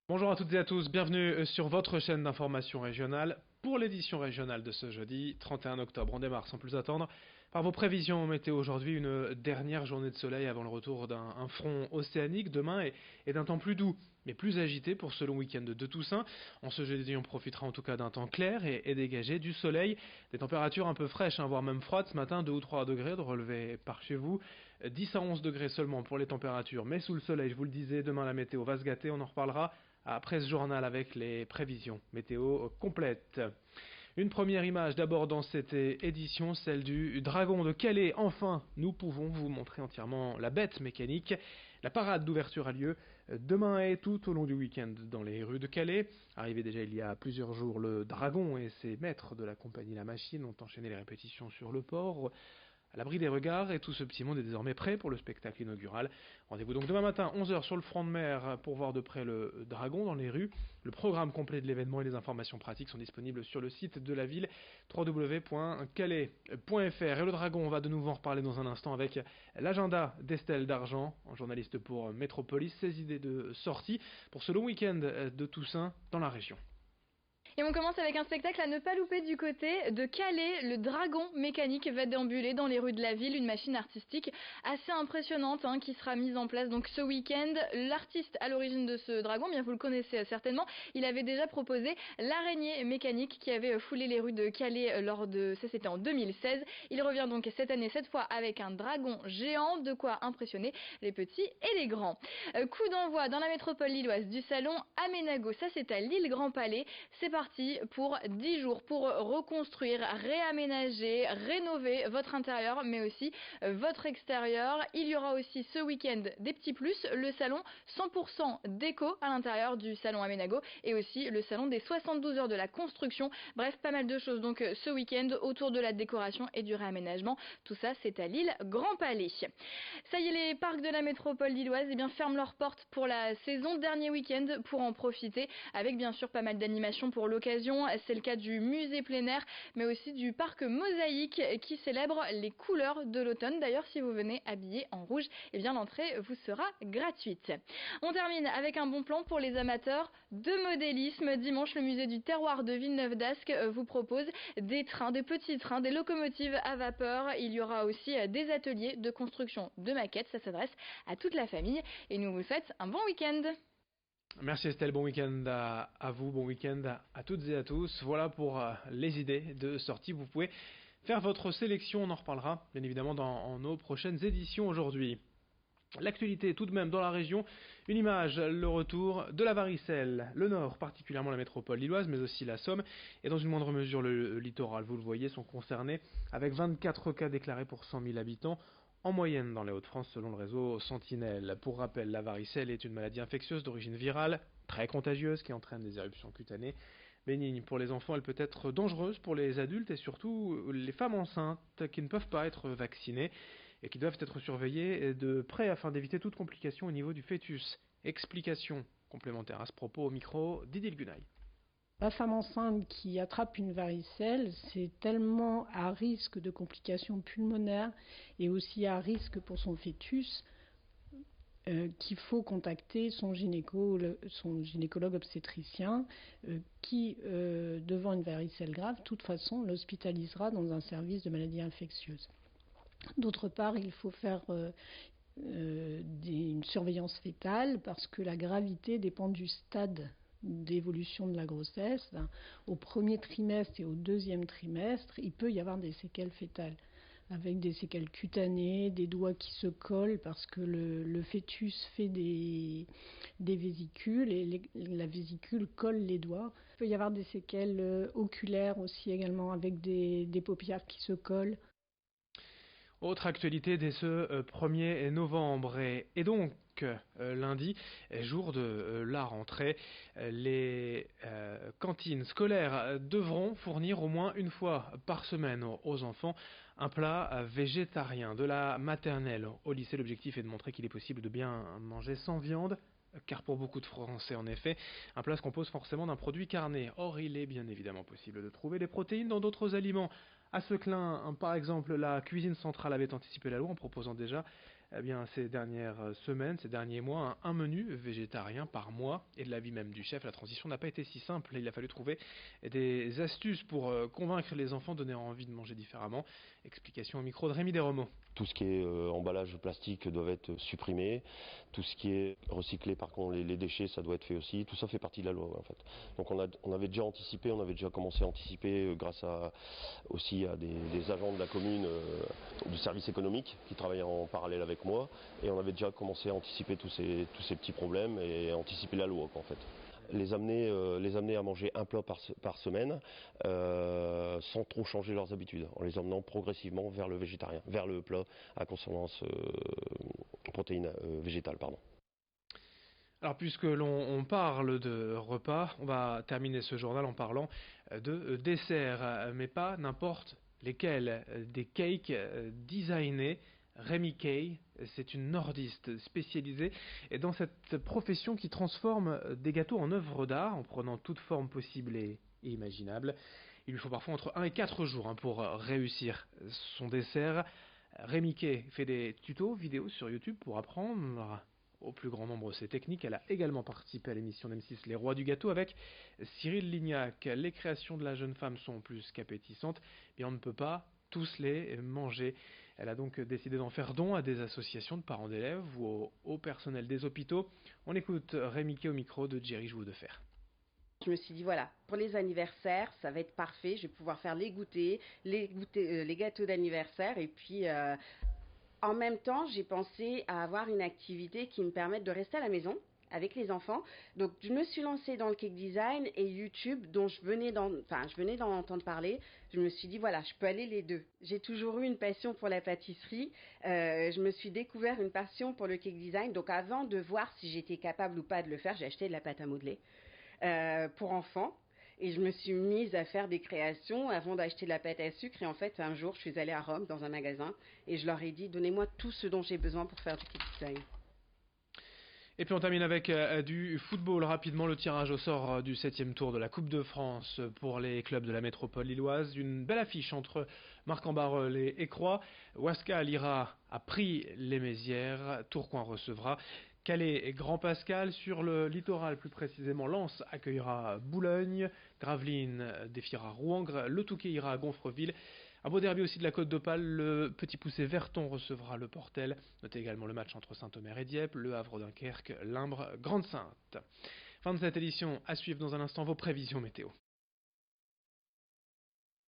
Bonjour à toutes et à tous, bienvenue sur votre chaîne d'information régionale pour l'édition régionale de ce jeudi 31 octobre. On démarre sans plus attendre par vos prévisions météo aujourd'hui, une dernière journée de soleil avant le retour d'un front océanique demain et d'un temps plus doux mais plus agité pour ce long week-end de Toussaint. En ce jeudi, on profitera en tout cas d'un temps clair et dégagé, du soleil, des températures un peu fraîches, voire même froides ce matin, 2 ou 3 degrés de relevé par chez vous, 10 à 11 degrés seulement pour les températures, mais sous le soleil, je vous le disais, demain la météo va se gâter, on en reparlera après ce journal avec les prévisions météo complètes. Une première image d'abord dans cette édition, celle du dragon de Calais. Enfin, nous pouvons vous montrer entièrement la bête mécanique. La parade d'ouverture a lieu demain et tout au long du week-end dans les rues de Calais. Arrivé déjà il y a plusieurs jours, le dragon et ses maîtres de la compagnie La Machine ont enchaîné les répétitions sur le port, à l'abri des regards, et tout ce petit monde est désormais prêt pour le spectacle inaugural. Rendez-vous donc demain matin 11 heures sur le front de mer pour voir de près le dragon dans les rues. Le programme complet de l'événement et les informations pratiques sont disponibles sur le site de la ville www.calais.fr. Et le dragon, on va de nouveau en reparler dans un instant avec l'agenda d'Estelle Dargent, journaliste pour Métropolis, ses idées de sortie pour ce long week-end de Toussaint dans la région. Et on commence avec un spectacle à ne pas louper du côté de Calais. Le dragon mécanique va déambuler dans les rues de la ville, une machine artistique assez impressionnante qui sera mise en place donc ce week-end. L'artiste à l'origine de ce dragon, bien vous le connaissez certainement, il avait déjà proposé l'araignée mécanique qui avait foulé les rues de Calais ça c'était en 2016. Il revient donc cette année, cette fois avec un dragon géant, de quoi impressionner les petits et les grands. Coup d'envoi dans la métropole lilloise du salon Aménago, ça c'est à Lille Grand Palais. C'est parti pour 10 jours pour reconstruire, réaménager, rénover votre intérieur mais aussi votre extérieur. Il y aura aussi ce week-end des petits plus, le salon 100% déco à l'intérieur du salon Aménago et aussi le salon des 72 heures de la construction. Bref, pas mal de choses donc ce week-end autour de la décoration et du réaménagement. Tout ça c'est à Lille Grand Palais. Ça y est, les parcs de la métropole lilloise ferment leurs portes pour la saison, dernier week-end pour en profiter avec bien sûr pas mal d'animations pour l'occasion. C'est le cas du musée plein air mais aussi du parc Mosaïque qui célèbre les couleurs de l'automne. D'ailleurs, si vous venez habillé en rouge, l'entrée vous sera gratuite. On termine avec un bon plan pour les amateurs de modélisme. Dimanche, le musée du terroir de Villeneuve-d'Ascq vous propose des trains, des petits trains, des locomotives à vapeur. Il y aura aussi des ateliers de construction de maquettes. Ça s'adresse à toute la famille et nous vous souhaitons un bon week-end. Merci Estelle, bon week-end à vous, bon week-end à toutes et à tous. Voilà pour les idées de sortie. Vous pouvez faire votre sélection, on en reparlera bien évidemment dans nos prochaines éditions aujourd'hui. L'actualité tout de même dans la région, une image, le retour de la varicelle. Le Nord, particulièrement la métropole lilloise, mais aussi la Somme, et dans une moindre mesure le littoral, vous le voyez, sont concernés avec 24 cas déclarés pour 100 000 habitants en moyenne dans les Hauts-de-France selon le réseau Sentinelle. Pour rappel, la varicelle est une maladie infectieuse d'origine virale, très contagieuse, qui entraîne des éruptions cutanées. Bénigne pour les enfants, elle peut être dangereuse pour les adultes et surtout les femmes enceintes qui ne peuvent pas être vaccinées et qui doivent être surveillées de près afin d'éviter toute complication au niveau du fœtus. Explication complémentaire à ce propos au micro d'Idil Gunay. La femme enceinte qui attrape une varicelle, c'est tellement à risque de complications pulmonaires et aussi à risque pour son fœtus qu'il faut contacter son gynécologue obstétricien qui, devant une varicelle grave, de toute façon, l'hospitalisera dans un service de maladies infectieuses. D'autre part, il faut faire une surveillance fœtale parce que la gravité dépend du stade d'évolution de la grossesse. Au premier trimestre et au deuxième trimestre, il peut y avoir des séquelles fœtales, avec des séquelles cutanées, des doigts qui se collent parce que le fœtus fait des vésicules et la vésicule colle les doigts. Il peut y avoir des séquelles oculaires aussi également, avec des paupières qui se collent. Autre actualité dès ce 1er novembre et donc lundi, jour de la rentrée, les cantines scolaires devront fournir au moins une fois par semaine aux enfants un plat végétarien. De la maternelle au lycée, l'objectif est de montrer qu'il est possible de bien manger sans viande, car pour beaucoup de Français, en effet, un plat se compose forcément d'un produit carné. Or, il est bien évidemment possible de trouver des protéines dans d'autres aliments. À ce clin, par exemple, la cuisine centrale avait anticipé la loi en proposant déjà eh bien, ces dernières semaines, ces derniers mois, un menu végétarien par mois. Et de l'avis même du chef, la transition n'a pas été si simple. Il a fallu trouver des astuces pour convaincre les enfants, donner envie de manger différemment. Explication au micro de Rémi Desromeaux. Tout ce qui est emballage plastique doit être supprimé. Tout ce qui est recyclé, par contre, les déchets, ça doit être fait aussi. Tout ça fait partie de la loi, en fait. Donc on avait déjà anticipé, on avait déjà commencé à anticiper grâce aussi à des agents de la commune du service économique qui travaillent en parallèle avec moi. Et on avait déjà commencé à anticiper tous ces petits problèmes et à anticiper la loi, en fait. Les amener à manger un plat par semaine sans trop changer leurs habitudes, en les emmenant progressivement vers le végétarien, vers le plat à consommance protéines végétales. Alors puisque l'on parle de repas, on va terminer ce journal en parlant de desserts, mais pas n'importe lesquels, des cakes designés. Rémi Kay, c'est une nordiste spécialisée dans cette profession qui transforme des gâteaux en œuvres d'art en prenant toute forme possible et imaginable. Il lui faut parfois entre 1 et 4 jours pour réussir son dessert. Rémi Kay fait des tutos vidéo sur YouTube pour apprendre au plus grand nombre ses techniques. Elle a également participé à l'émission d'M6 Les Rois du Gâteau avec Cyril Lignac. Les créations de la jeune femme sont plus qu'appétissantes, mais on ne peut pas tous les manger. Elle a donc décidé d'en faire don à des associations de parents d'élèves ou au personnel des hôpitaux. On écoute Rémi Kay au micro de Jerry Jouve de Fer. Je me suis dit, voilà, pour les anniversaires, ça va être parfait. Je vais pouvoir faire les gâteaux d'anniversaire. Et puis, en même temps, j'ai pensé à avoir une activité qui me permette de rester à la maison avec les enfants. Donc, je me suis lancée dans le cake design et YouTube, dont je venais d'en entendre parler. Je me suis dit, voilà, je peux aller les deux. J'ai toujours eu une passion pour la pâtisserie. Je me suis découvert une passion pour le cake design. Donc, avant de voir si j'étais capable ou pas de le faire, j'ai acheté de la pâte à modeler pour enfants. Et je me suis mise à faire des créations avant d'acheter de la pâte à sucre. Et en fait, un jour, je suis allée à Rome dans un magasin et je leur ai dit, donnez-moi tout ce dont j'ai besoin pour faire du cake design. Et puis on termine avec du football rapidement, le tirage au sort du 7e tour de la Coupe de France pour les clubs de la métropole lilloise. Une belle affiche entre Marc-en-Barœul et Écroix. Ouascal ira à Prix-les-Mézières, Tourcoing recevra Calais et Grand Pascal. Sur le littoral, plus précisément, Lens accueillera Boulogne, Gravelines défiera Rouen, le Touquet ira à Gonfreville. Un beau derby aussi de la Côte d'Opale, le Petit Poucet Verton recevra le Portel. Notez également le match entre Saint-Omer et Dieppe, le Havre Dunkerque, Limbre, Grande-Sainte. Fin de cette édition, à suivre dans un instant vos prévisions météo.